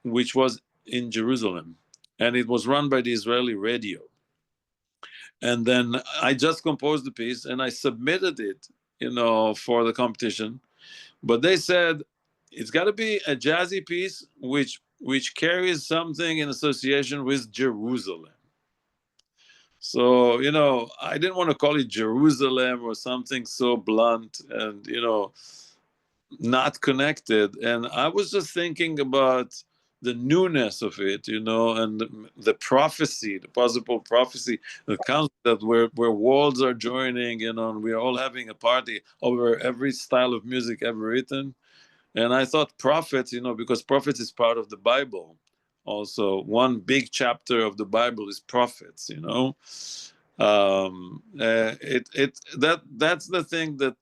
which was in Jerusalem, and it was run by the Israeli radio. And then I just composed the piece and I submitted it, for the competition. But they said it's got to be a jazzy piece which carries something in association with Jerusalem. So, I didn't want to call it Jerusalem or something so blunt and, not connected. And I was just thinking about the newness of it, and the prophecy, the possible prophecy that comes that where worlds are joining, and we're all having a party over every style of music ever written. And I thought prophets, because prophets is part of the Bible. Also, one big chapter of the Bible is prophets. That's the thing that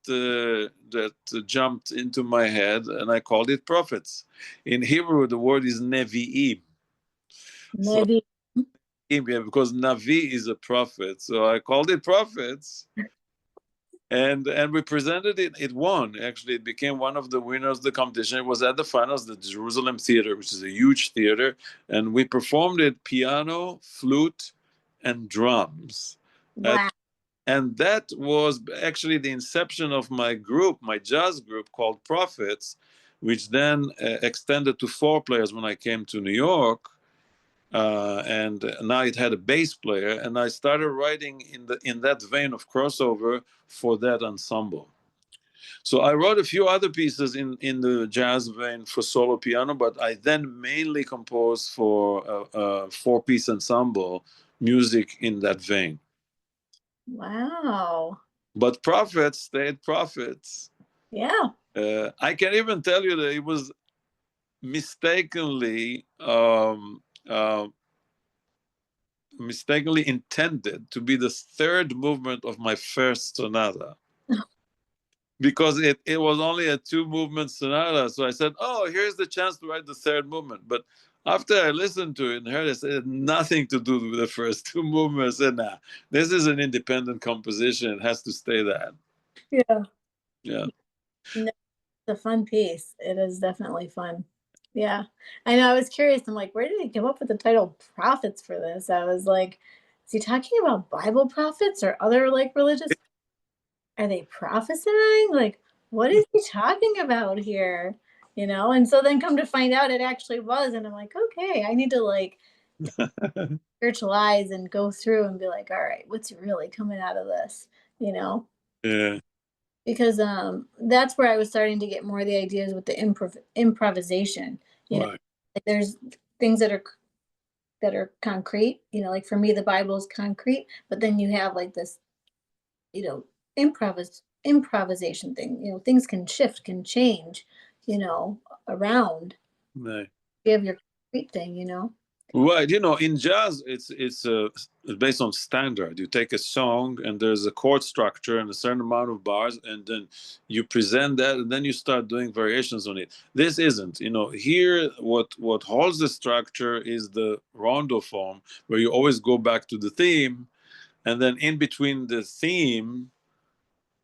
jumped into my head, and I called it prophets. In Hebrew, the word is nevi'im. So Maybe. yeah, because navi is a prophet, so I called it prophets. And we presented it. It won. Actually, it became one of the winners of the competition. It was at the finals, the Jerusalem Theater, which is a huge theater, and we performed it piano, flute, and drums. Uh, Wow. and that was actually the inception of my group, my jazz group called Prophets, which then extended to 4 players when I came to New York. And now it had a bass player, and I started writing in that vein of crossover for that ensemble. So I wrote a few other pieces in the jazz vein for solo piano, but I then mainly composed for a 4-piece ensemble music in that vein. Wow. But Prophets stayed Prophets. Yeah. I can even tell you that it was mistakenly uh, mistakenly intended to be the third movement of my first sonata, because it was only a 2-movement sonata. So I said, oh, here's the chance to write the third movement. But after I listened to it and heard it, it had nothing to do with the first 2 movements. I said, nah, this is an independent composition. It has to stay that. Yeah. Yeah. No, it's a fun piece. It is definitely fun. Yeah. I know. I was curious. I'm like, where did he come up with the title prophets for this? I was like, is he talking about Bible prophets or other like religious? Are they prophesying? Like, what is he talking about here? And so then come to find out it actually was. And I'm like, okay, I need to like spiritualize and go through and be like, all right, what's really coming out of this? You know? Yeah. Because that's where I was starting to get more of the ideas with the improvisation. You know, Right. like there's things that are concrete. Like for me, the Bible is concrete, but then you have like this, you know, improvisation thing. Things can shift, can change, around. Right. You have your concrete thing. Right, in jazz, it's based on standard. You take a song, and there's a chord structure and a certain amount of bars, and then you present that, and then you start doing variations on it. This isn't. Here, what holds the structure is the rondo form, where you always go back to the theme, and then in between the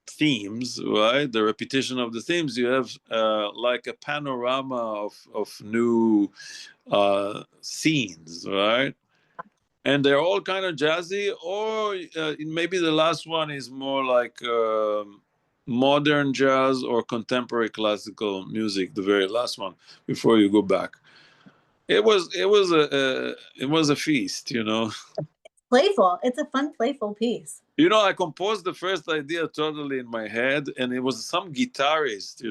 themes, right, the repetition of the themes, you have like a panorama of new scenes, right? And they're all kind of jazzy, or maybe the last one is more like modern jazz or contemporary classical music. The very last one before you go back. It was a feast. Playful. It's a fun, playful piece. I composed the first idea totally in my head, and it was some guitarist,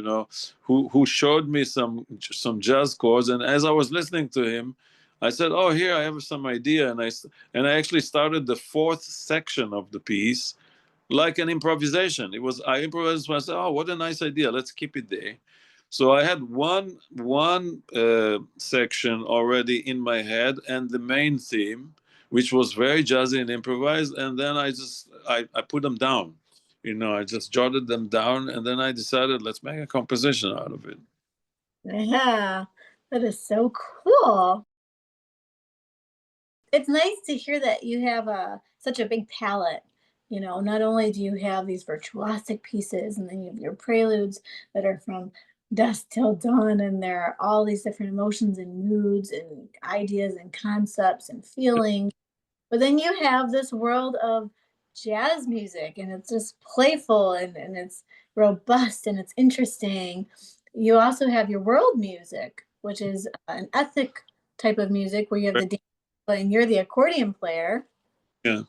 who showed me some jazz chords. And as I was listening to him, I said, "Oh, here I have some idea," and I actually started the fourth section of the piece like an improvisation. I improvised myself. Oh, what a nice idea! Let's keep it there. So I had one section already in my head, and the main theme, which was very jazzy and improvised. And then I put them down. I just jotted them down, and then I decided, let's make a composition out of it. Yeah, that is so cool. It's nice to hear that you have such a big palette. Not only do you have these virtuosic pieces, and then you have your preludes that are from dusk till dawn, and there are all these different emotions and moods and ideas and concepts and feelings. But then you have this world of jazz music, and it's just playful and it's robust and it's interesting. You also have your world music, which is an ethnic type of music where you have the dance, and you're the accordion player. Yeah.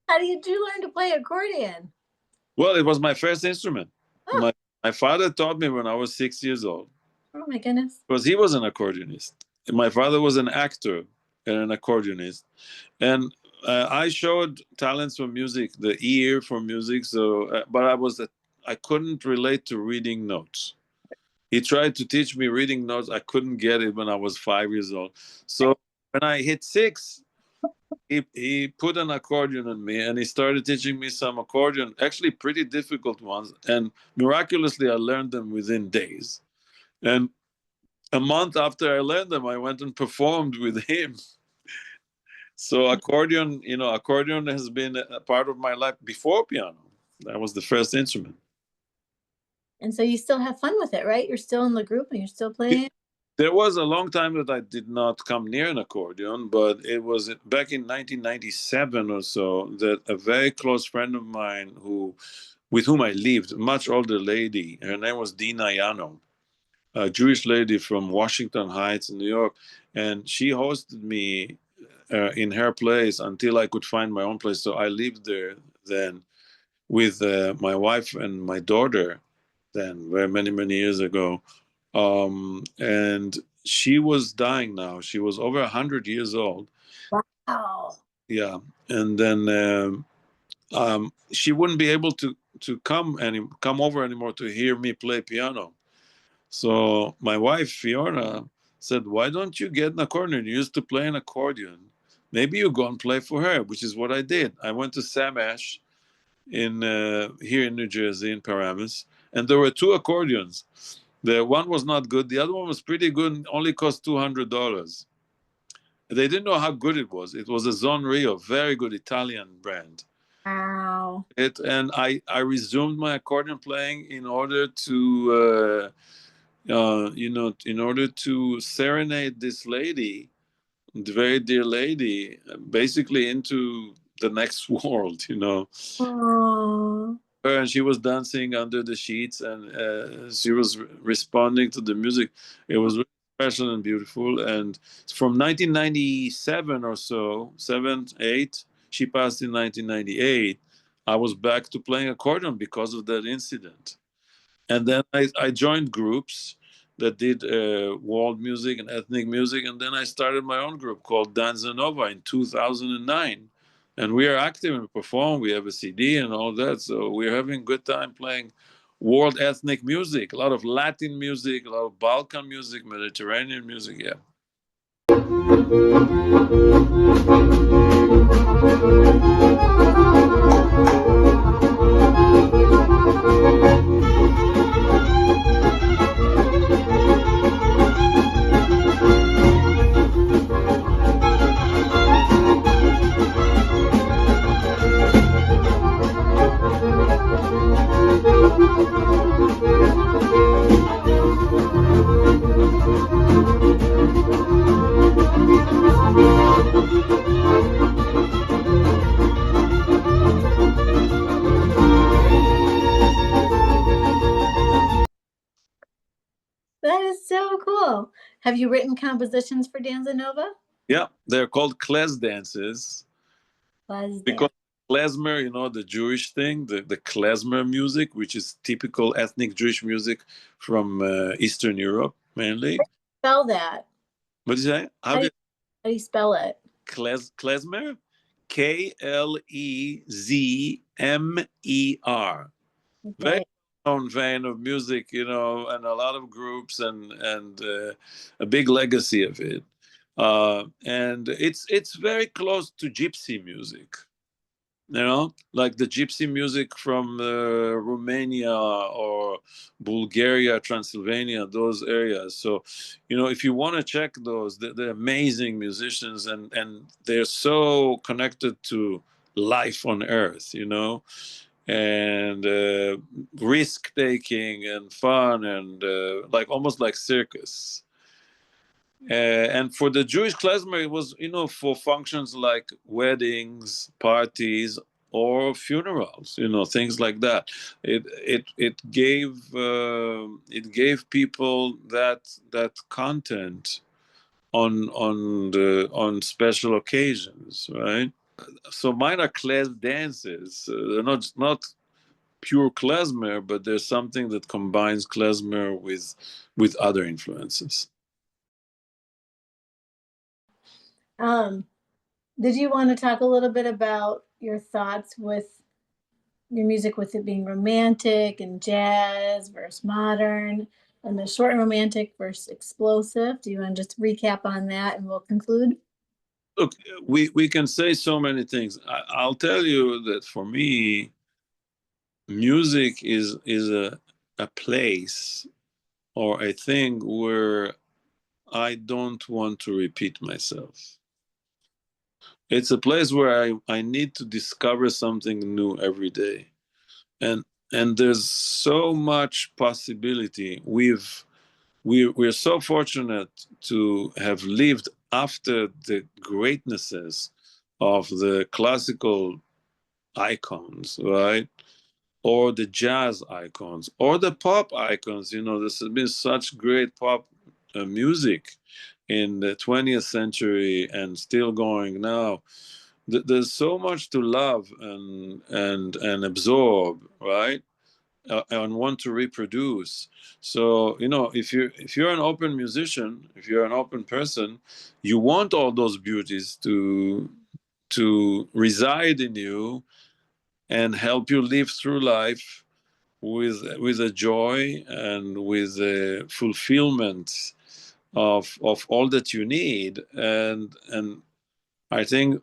How did you learn to play accordion? Well, it was my first instrument. Oh, My father taught me when I was 6 years old, oh my goodness. because he was an accordionist. My father was an actor and an accordionist. And I showed talents for music, the ear for music. So, but I couldn't relate to reading notes. He tried to teach me reading notes. I couldn't get it when I was 5 years old. So when I hit 6, he put an accordion on me and he started teaching me some accordion, actually pretty difficult ones. And miraculously, I learned them within days. And a month after I learned them, I went and performed with him. So accordion, accordion has been a part of my life before piano. That was the first instrument. And so you still have fun with it, right? You're still in the group and you're still playing. There was a long time that I did not come near an accordion, but it was back in 1997 or so that a very close friend of mine with whom I lived, a much older lady, her name was Dina Yano, a Jewish lady from Washington Heights in New York, and she hosted me in her place until I could find my own place. So I lived there then with my wife and my daughter then, very many, many years ago. And she was dying now. She was over 100 years old. Wow. Yeah. And then she wouldn't be able to come over anymore to hear me play piano. So my wife, Fiona, said, "Why don't you get an accordion? You used to play an accordion. Maybe you go and play for her," which is what I did. I went to Sam Ash here in New Jersey, in Paramus, and there were 2 accordions. The one was not good. The other one was pretty good and only cost $200. They didn't know how good it was. It was a Zon Rio, very good Italian brand. Wow. And I resumed my accordion playing in order to in order to serenade this lady, the very dear lady, basically into the next world. Oh. And she was dancing under the sheets and she was responding to the music. It was really special and beautiful. And from 1997 or so, 7, 8, she passed in 1998. I was back to playing accordion because of that incident. And then I joined groups that did world music and ethnic music. And then I started my own group called Danza Nova in 2009. And we are active and perform. We have a CD and all that. So we're having a good time playing world ethnic music, a lot of Latin music, a lot of Balkan music, Mediterranean music. Yeah. That is so cool. Have you written compositions for Danza Nova? Yeah, they're called klez dances. Because klezmer, the Jewish thing, the klezmer music, which is typical ethnic Jewish music from Eastern Europe mainly. Spell that. What did you say? How do you spell it? Klezmer? Klezmer. Okay. Very known vein of music, and a lot of groups and a big legacy of it. And it's very close to gypsy music. Like the gypsy music from Romania or Bulgaria, Transylvania, those areas. So, if you want to check those, they're amazing musicians and they're so connected to life on earth, and risk taking and fun and almost like circus. And for the Jewish klezmer, it was, for functions like weddings, parties, or funerals, things like that. It gave people that content on special occasions, right? So mine are klez dances. They're not pure klezmer, but there's something that combines klezmer with other influences. Did you want to talk a little bit about your thoughts with your music, with it being romantic and jazz versus modern? and the short and romantic versus explosive. Do you want to just recap on that and we'll conclude? Look, we can say so many things. I'll tell you that for me, music is a place or a thing where I don't want to repeat myself. It's a place where I need to discover something new every day. And and there's so much possibility. We're so fortunate to have lived after the greatnesses of the classical icons, right? Or the jazz icons, or the pop icons. You know, there's been such great pop music in the 20th century and still going now. There's so much to love and absorb, right? And want to reproduce. So if you're an open musician, if you're an open person, you want all those beauties to reside in you and help you live through life with a joy and with a fulfillment of all that you need. And I think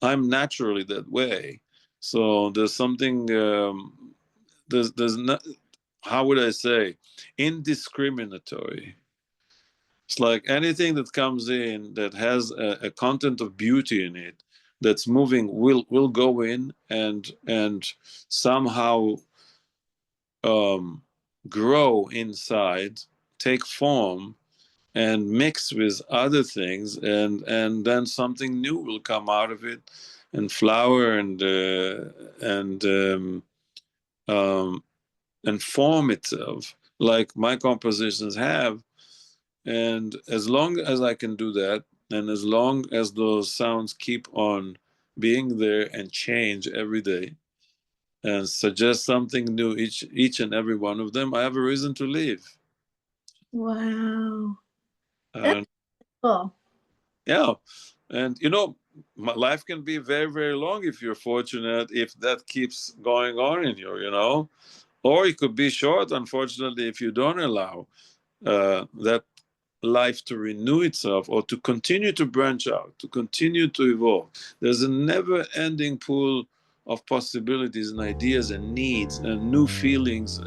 I'm naturally that way. So there's something there's not, how would I say, indiscriminatory. It's like anything that comes in that has a content of beauty in it, that's moving, will go in and somehow um, grow inside, take form, and mix with other things, and then something new will come out of it, and flower um, and form itself, like my compositions have. And as long as I can do that, and as long as those sounds keep on being there and change every day and suggest something new each and every one of them, I have a reason to live. Wow. That's And cool. yeah, and my life can be very, very long if you're fortunate, if that keeps going on in you. Or it could be short, unfortunately, if you don't allow that life to renew itself or to continue to branch out, to continue to evolve. There's a never ending pool of possibilities and ideas and needs and new feelings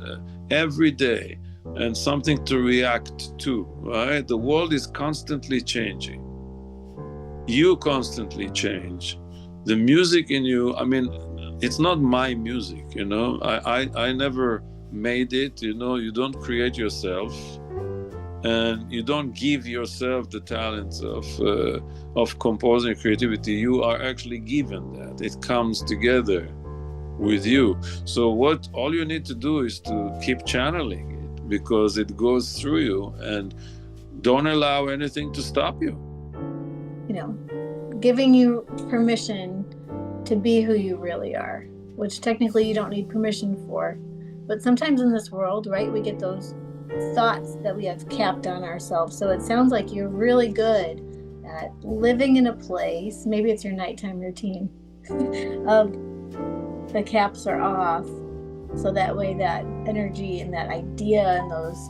every day, and something to react to, right? The world is constantly changing. You constantly change. The music in you, I mean, it's not my music. I never made it. You don't create yourself, and you don't give yourself the talents of composing creativity. You are actually given that. It comes together with you. So what all you need to do is to keep channeling it, because it goes through you, and don't allow anything to stop you. Giving you permission to be who you really are, which technically you don't need permission for. But sometimes in this world, right, we get those thoughts that we have capped on ourselves. So it sounds like you're really good at living in a place, maybe it's your nighttime routine, of the caps are off. So that way that energy and that idea and those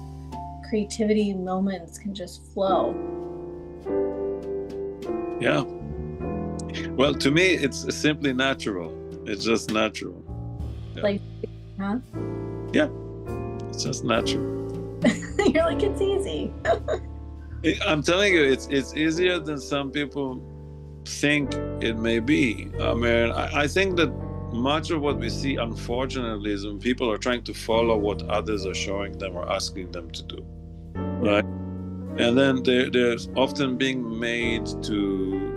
creativity moments can just flow. Yeah. Well, to me, it's simply natural. It's just natural. Yeah. Like, huh? Yeah. It's just natural. You're like, it's easy. I'm telling you, it's easier than some people think it may be. I mean, I think that much of what we see, unfortunately, is when people are trying to follow what others are showing them or asking them to do, right? And then they're often being made to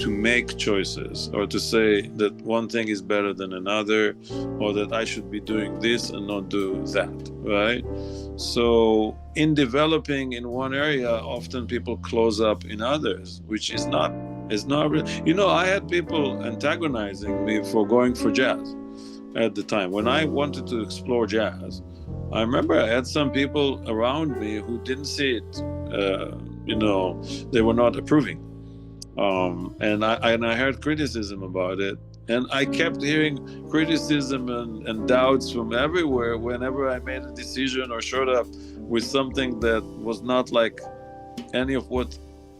make choices, or to say that one thing is better than another, or that I should be doing this and not do that, right? So in developing in one area, often people close up in others, which is not really. I had people antagonizing me for going for jazz at the time when I wanted to explore jazz. I remember I had some people around me who didn't see it. They were not approving. And I heard criticism about it, And I kept hearing criticism and doubts from everywhere whenever I made a decision or showed up with something that was not like any of what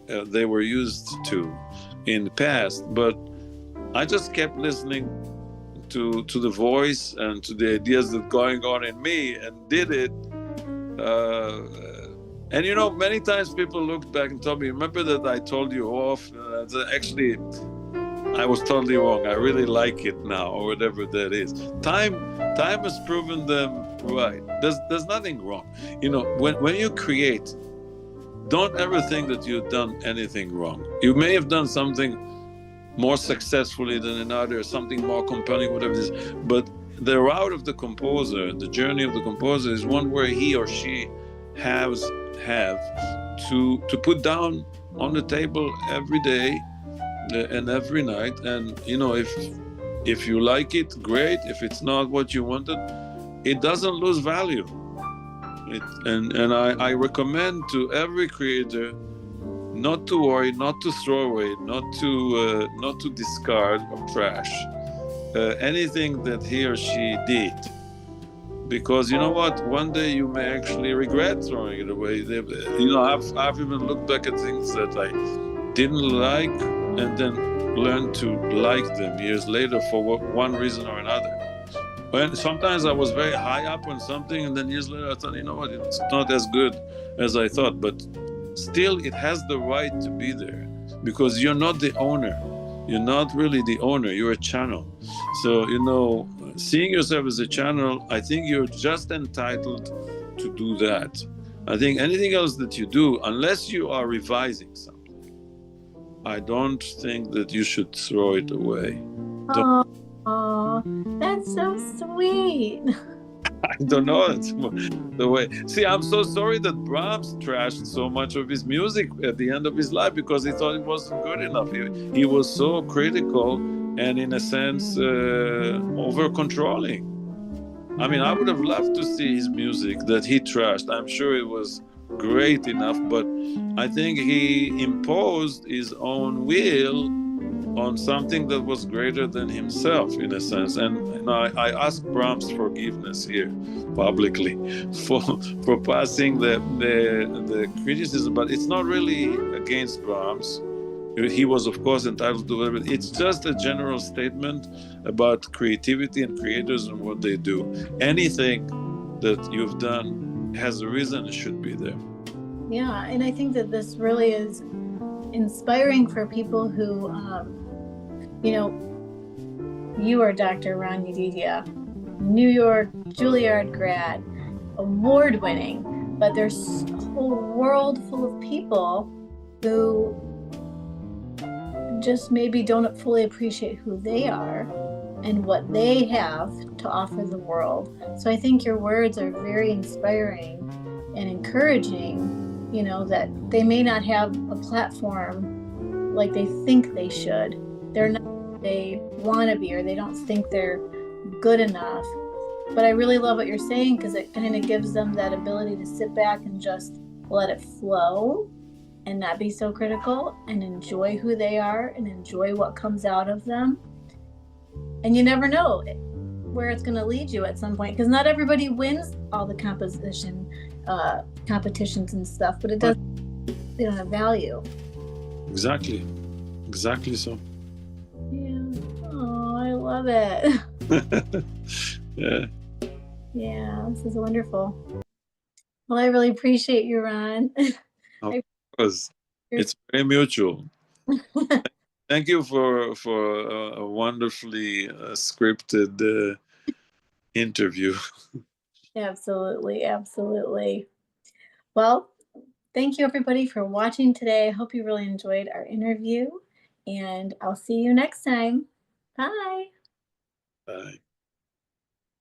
they were used to in the past. But I just kept listening to the voice and to the ideas that going on in me and did it. Uh, and you know, many times people looked back and told me, "Remember that I told you off?" Actually, I was totally wrong. I really like it now, or whatever that is. Time has proven them right. There's nothing wrong. You know, when you create, don't ever think that you've done anything wrong. You may have done something more successfully than another, something more compelling, whatever it is. But the route of the composer, the journey of the composer, is one where he or she have to put down on the table every day and every night. And you know, if you like it, great. If it's not what you wanted, it doesn't lose value. And I recommend to every creator not to worry, not to throw away, not to discard or trash anything that he or she did, because you know what, one day you may actually regret throwing it away. You know, I've even looked back at things that I didn't like and then learned to like them years later for one reason or another. When sometimes I was very high up on something, and then years later I thought, you know what, it's not as good as I thought, but still it has the right to be there, because you're not the owner. You're not really the owner, you're a channel. So, you know, seeing yourself as a channel, I think you're just entitled to do that. I think anything else that you do, unless you are revising something, I don't think that you should throw it away. Oh, that's so sweet. I don't know. It's the way. See, I'm so sorry that Brahms trashed so much of his music at the end of his life because he thought it wasn't good enough. He was so critical and, in a sense, over controlling. I mean, I would have loved to see his music that he trashed. I'm sure it was great enough, but I think he imposed his own will on something that was greater than himself, in a sense. And I ask Brahms forgiveness here publicly for passing the criticism, but it's not really against Brahms. He was, of course, entitled to whatever. It's just a general statement about creativity and creators and what they do. Anything that you've done has a reason, it should be there. Yeah, and I think that this really is inspiring for people who, you know, you are Dr. Ronn Yedidia, New York Juilliard grad, award-winning, but there's a whole world full of people who just maybe don't fully appreciate who they are and what they have to offer the world. So I think your words are very inspiring and encouraging, you know, that they may not have a platform like they think they should. They're not what they want to be, or they don't think they're good enough. But I really love what you're saying, because it kind of gives them that ability to sit back and just let it flow and not be so critical and enjoy who they are and enjoy what comes out of them. And you never know where it's going to lead you at some point, because not everybody wins all the composition competitions and stuff, but it does, they don't have value. Exactly so. Yeah. Oh, I love it. Yeah, this is wonderful. Well, I really appreciate you, Ron. Of course, it's very mutual. Thank you for a wonderfully scripted interview. Absolutely. Well, thank you everybody for watching today. I hope you really enjoyed our interview, and I'll see you next time. Bye. Bye.